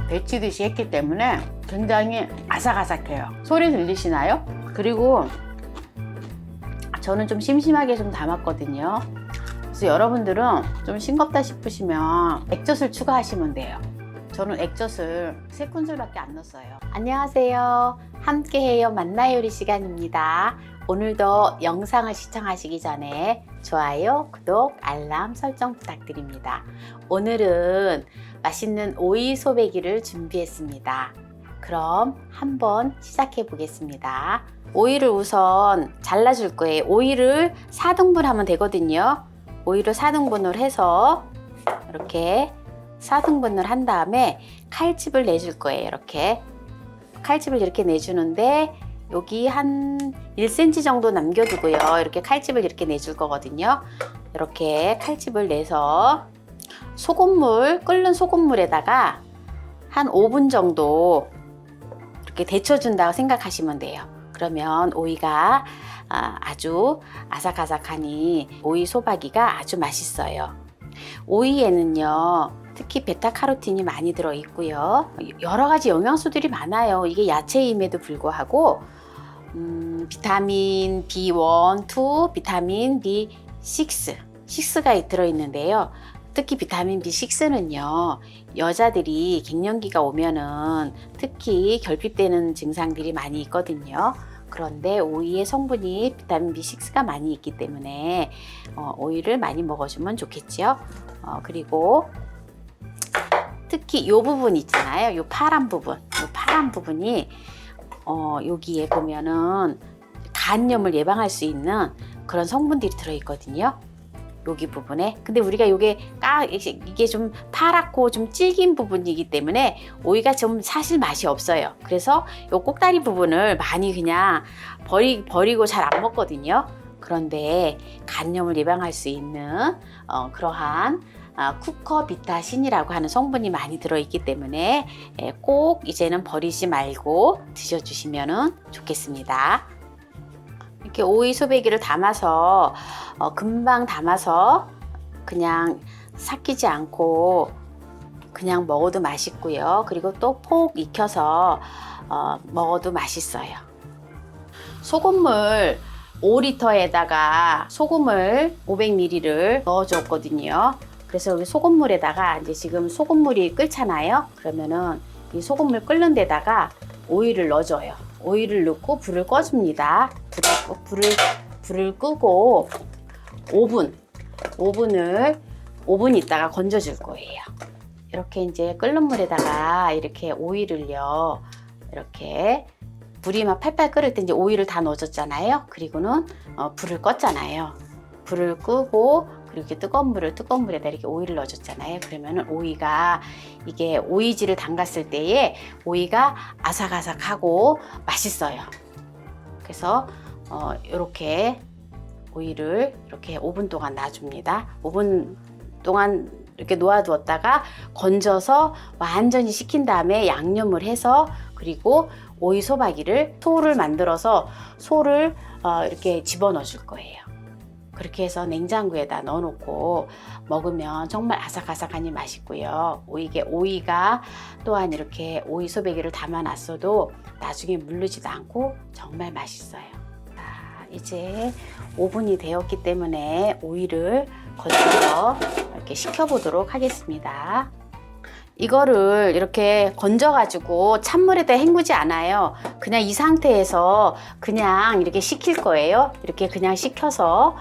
데치듯이 했기 때문에 굉장히 아삭아삭해요. 소리 들리시나요? 그리고 저는 좀 심심하게 좀 담았거든요. 그래서 여러분들은 좀 싱겁다 싶으시면 액젓을 추가하시면 돼요. 저는 액젓을 3큰술밖에 안 넣었어요. 안녕하세요. 함께해요 만나요리 시간입니다. 오늘도 영상을 시청하시기 전에 좋아요, 구독, 알람 설정 부탁드립니다. 오늘은 맛있는 오이 소배기를 준비했습니다. 그럼 한번 시작해 보겠습니다. 오이를 우선 잘라줄 거예요. 오이를 4등분 하면 되거든요. 오이를 4등분을 해서 이렇게 4등분을 한 다음에 칼집을 내줄 거예요. 이렇게 칼집을 이렇게 내주는데 여기 한 1cm 정도 남겨두고요. 이렇게 칼집을 이렇게 내줄 거거든요. 이렇게 칼집을 내서 소금물, 끓는 소금물에다가 한 5분 정도 이렇게 데쳐준다고 생각하시면 돼요. 그러면 오이가 아주 아삭아삭하니 오이 소박이가 아주 맛있어요. 오이에는요, 특히 베타카로틴이 많이 들어있고요. 여러 가지 영양소들이 많아요. 이게 야채임에도 불구하고 비타민 B1, 2, 비타민 B6, 6가 들어있는데요. 특히 비타민 B6는요, 여자들이 갱년기가 오면은 특히 결핍되는 증상들이 많이 있거든요. 그런데 오이의 성분이 비타민 B6가 많이 있기 때문에 오이를 많이 먹어주면 좋겠죠. 그리고 특히 이 부분 있잖아요. 이 파란 부분, 이 파란 부분이 여기에 보면은 간염을 예방할 수 있는 그런 성분들이 들어있거든요. 여기 부분에. 근데 우리가 이게 좀 파랗고 좀 질긴 부분이기 때문에 오이가 좀 사실 맛이 없어요. 그래서 이 꼭다리 부분을 많이 그냥 버리고 잘 안 먹거든요. 그런데 간염을 예방할 수 있는 그러한 쿠커비타신이라고 하는 성분이 많이 들어있기 때문에 꼭 이제는 버리지 말고 드셔주시면 좋겠습니다. 이렇게 오이 소배기를 담아서 금방 담아서 그냥 삭히지 않고 그냥 먹어도 맛있고요. 그리고 또 폭 익혀서 먹어도 맛있어요. 소금물 5리터에다가 소금을 500ml를 넣어줬거든요. 그래서 여기 소금물에다가 이제 지금 소금물이 끓잖아요. 그러면은 이 소금물 끓는 데다가 오이를 넣어줘요. 오이를 넣고 불을 꺼줍니다. 불을 끄고 5분 있다가 건져줄 거예요. 이렇게 이제 끓는 물에다가 이렇게 오이를요, 이렇게 불이 막 팔팔 끓을 때 이제 오이를 다 넣어줬잖아요. 그리고는 불을 껐잖아요. 불을 끄고 이렇게 뜨거운 물에다 이렇게 오이를 넣어줬잖아요. 그러면은 오이가 이게 오이지를 담갔을 때에 오이가 아삭아삭하고 맛있어요. 그래서 이렇게 오이를 이렇게 5분 동안 놔줍니다. 5분 동안 이렇게 놓아두었다가 건져서 완전히 식힌 다음에 양념을 해서 그리고 오이 소박이를 소를 만들어서 소를 이렇게 집어넣어 줄 거예요. 그렇게 해서 냉장고에다 넣어놓고 먹으면 정말 아삭아삭하니 맛있고요. 오이가 또한 이렇게 오이 소배기를 담아놨어도 나중에 물르지도 않고 정말 맛있어요. 자, 이제 5분이 되었기 때문에 오이를 건져서 이렇게 식혀보도록 하겠습니다. 이거를 이렇게 건져가지고 찬물에다 헹구지 않아요. 그냥 이 상태에서 그냥 이렇게 식힐 거예요. 이렇게 그냥 식혀서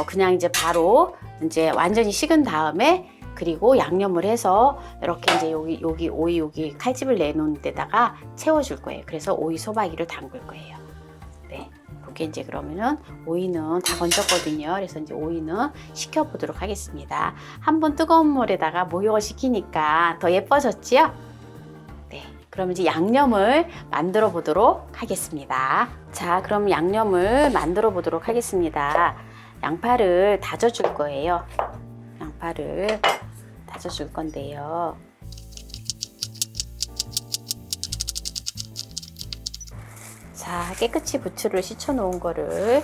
그냥 이제 바로 이제 완전히 식은 다음에 그리고 양념을 해서 이렇게 이제 여기 오이 여기 칼집을 내놓은 데다가 채워줄 거예요. 그래서 오이 소박이를 담글 거예요. 네, 그게 이제 그러면은 오이는 다 건졌거든요. 그래서 이제 오이는 식혀보도록 하겠습니다. 한번 뜨거운 물에다가 목욕을 시키니까 더 예뻐졌지요? 네, 그럼 이제 양념을 만들어 보도록 하겠습니다. 자, 그럼 양념을 만들어 보도록 하겠습니다. 양파를 다져줄 거예요. 양파를 다져줄 건데요. 자, 깨끗이 부추를 씻어 놓은 거를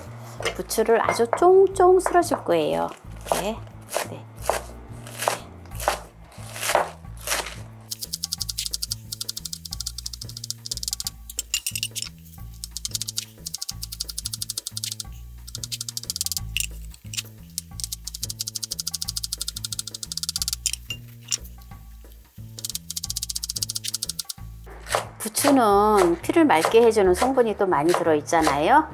부추를 아주 쫑쫑 쓸어줄 거예요. 네. 네. 부추는 피를 맑게 해주는 성분이 또 많이 들어있잖아요.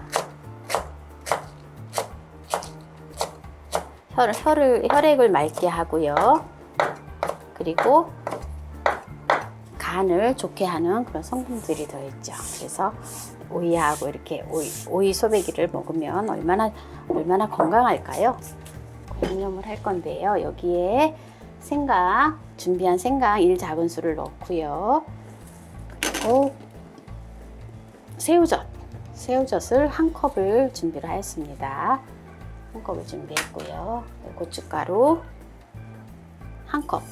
혈액을 맑게 하고요. 그리고 간을 좋게 하는 그런 성분들이 들어있죠. 그래서 오이하고 이렇게 오이 소배기를 먹으면 얼마나 건강할까요? 양념을 할 건데요. 여기에 준비한 생강 1작은술을 넣고요. 그리고 새우젓을 한 컵을 준비를 하였습니다. 한 컵을 준비했고요. 고춧가루 한 컵.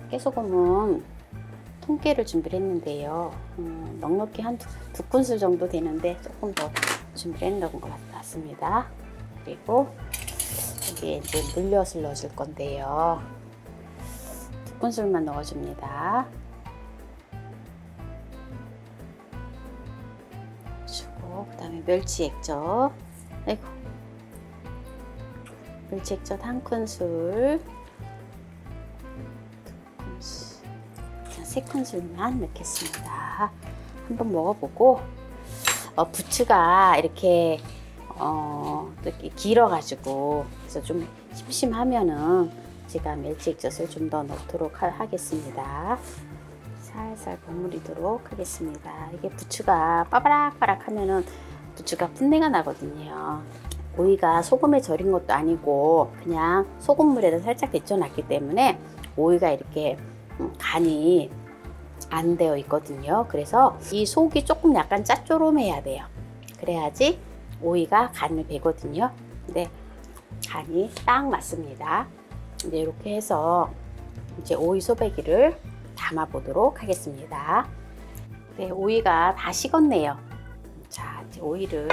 깨소금은 통깨를 준비를 했는데요. 넉넉히 한 두 큰술 정도 되는데 조금 더 준비를 했던 것 같습니다. 그리고 여기에 이제 물엿을 넣어줄 건데요. 두 큰술만 넣어줍니다. 주고 그다음에 멸치 액젓. 멸치 액젓 한 큰술. 3큰술만 넣겠습니다. 한번 먹어보고 부추가 이렇게 길어가지고 그래서 좀 심심하면은 제가 멸치 액젓을 좀 더 넣도록 하겠습니다. 살살 버무리도록 하겠습니다. 이게 부추가 빠바락빠락 하면은 부추가 풋내가 나거든요. 오이가 소금에 절인 것도 아니고 그냥 소금물에다 살짝 데쳐놨기 때문에 오이가 이렇게 간이 안 되어 있거든요. 그래서 이 속이 조금 약간 짭조름해야 돼요. 그래야지 오이가 간을 배거든요. 근데 간이 딱 맞습니다. 이제 이렇게 해서 이제 오이 소배기를 담아 보도록 하겠습니다. 네, 오이가 다 식었네요. 자, 이제 오이를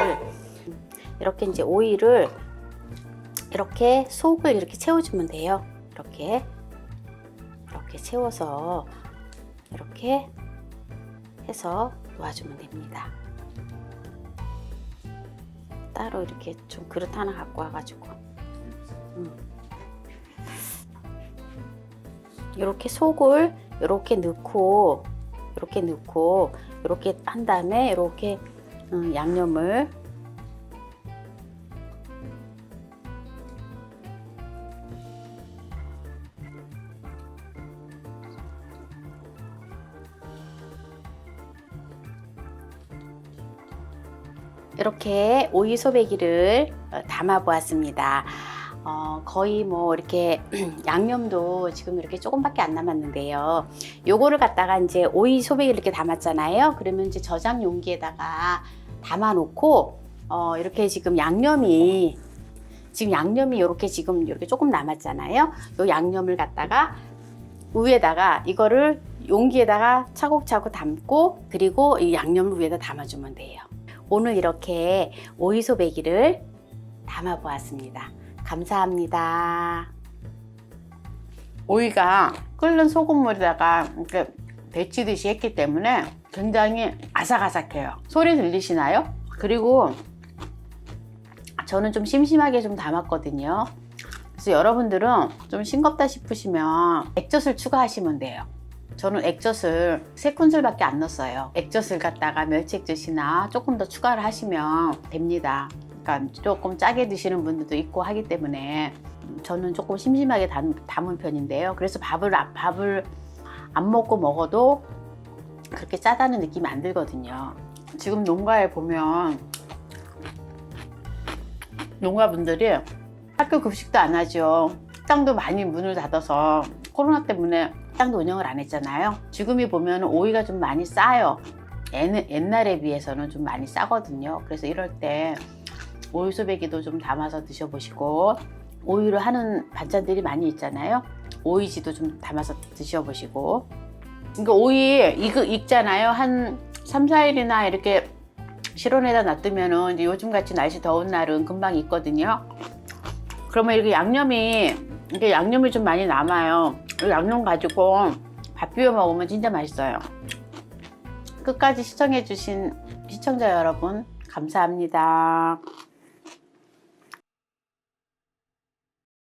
이렇게 속을 이렇게 채워주면 돼요. 이렇게 채워서 이렇게 해서 놓아주면 됩니다. 따로 이렇게 좀 그릇 하나 갖고 와가지고 이렇게 속을 이렇게 넣고 이렇게 한 다음에 이렇게 양념을 이렇게 오이 소배기를 담아 보았습니다. 거의 뭐 이렇게 양념도 지금 이렇게 조금밖에 안 남았는데요. 요거를 갖다가 이제 오이 소배기를 이렇게 담았잖아요. 그러면 이제 저장 용기에다가 담아 놓고 이렇게 지금 양념이 이렇게 조금 남았잖아요. 요 양념을 갖다가 위에다가 이거를 용기에다가 차곡차곡 담고 그리고 이 양념을 위에다 담아주면 돼요. 오늘 이렇게 오이 소배기를 담아 보았습니다. 감사합니다. 오이가 끓는 소금물에다가 이렇게 데치듯이 했기 때문에 굉장히 아삭아삭해요. 소리 들리시나요? 그리고 저는 좀 심심하게 좀 담았거든요. 그래서 여러분들은 좀 싱겁다 싶으시면 액젓을 추가하시면 돼요. 저는 액젓을 3큰술밖에 안 넣었어요. 액젓을 갖다가 멸치 액젓이나 조금 더 추가를 하시면 됩니다. 그러니까 조금 짜게 드시는 분들도 있고 하기 때문에 저는 조금 심심하게 담은 편인데요. 그래서 밥을 안 먹고 먹어도 그렇게 짜다는 느낌이 안 들거든요. 지금 농가에 보면 농가분들이 학교 급식도 안 하죠. 식당도 많이 문을 닫아서 코로나 때문에 식당도 운영을 안 했잖아요. 지금이 보면 오이가 좀 많이 싸요. 옛날에 비해서는 좀 많이 싸거든요. 그래서 이럴 때 오이 소배기도 좀 담아서 드셔보시고, 오이로 하는 반찬들이 많이 있잖아요. 오이지도 좀 담아서 드셔보시고. 그러니까 오이 익잖아요. 한 3, 4일이나 이렇게 실온에다 놔두면은 이제 요즘같이 날씨 더운 날은 금방 익거든요. 그러면 이렇게 양념이 좀 많이 남아요. 이 양념 가지고 밥 비벼 먹으면 진짜 맛있어요. 끝까지 시청해주신 시청자 여러분, 감사합니다.